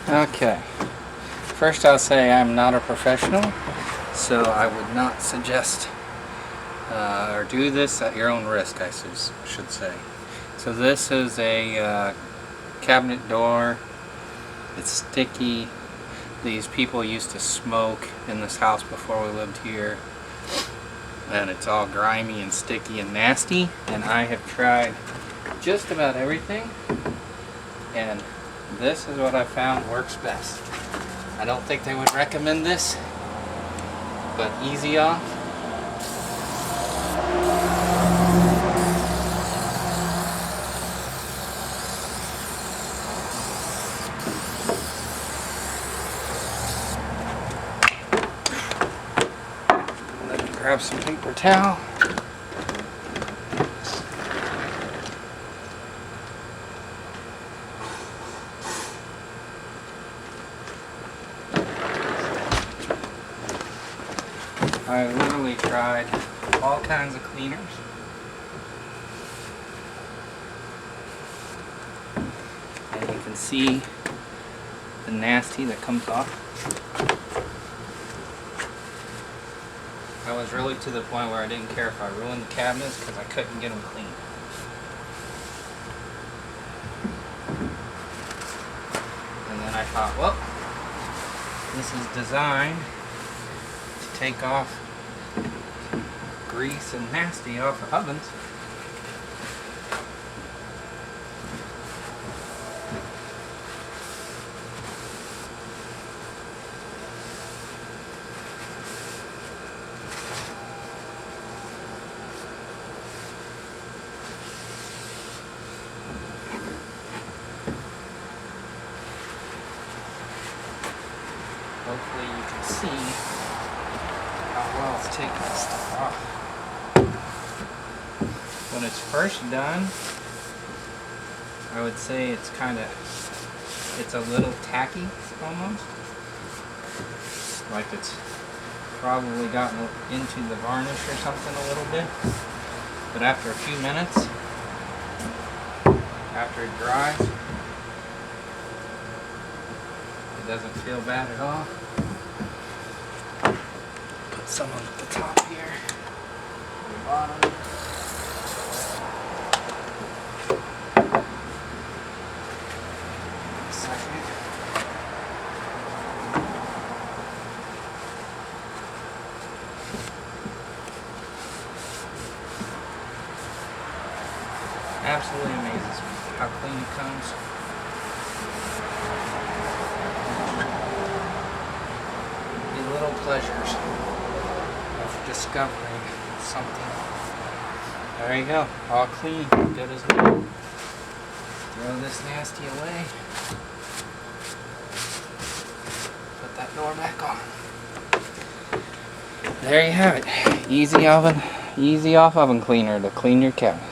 Okay. First I'll say I'm not a professional, so I would not suggest or do this at your own risk, I should say. So this is a cabinet door. It's sticky. These people used to smoke in this house before we lived here. And it's all grimy and sticky and nasty. And I have tried just about everything. And this is what I found works best. I don't think they would recommend this, but Easy Off. Let me grab some paper towel. I literally tried all kinds of cleaners. And you can see the nasty that comes off. I was really to the point where I didn't care if I ruined the cabinets because I couldn't get them clean. And then I thought, well, this is designed to take off grease and nasty off of ovens. Hopefully you can see how well it's taking this stuff off. When it's first done, I would say it's a little tacky almost. Like it's probably gotten into the varnish or something a little bit. But after a few minutes, after it dries, it doesn't feel bad at all. Put some on the top here, the bottom. Absolutely amazes me how clean it comes. The little pleasures of discovering something. There you go, all clean, good as new. Throw this nasty away. Put that door back on. There you have it. Easy Off oven cleaner to clean your cabinet.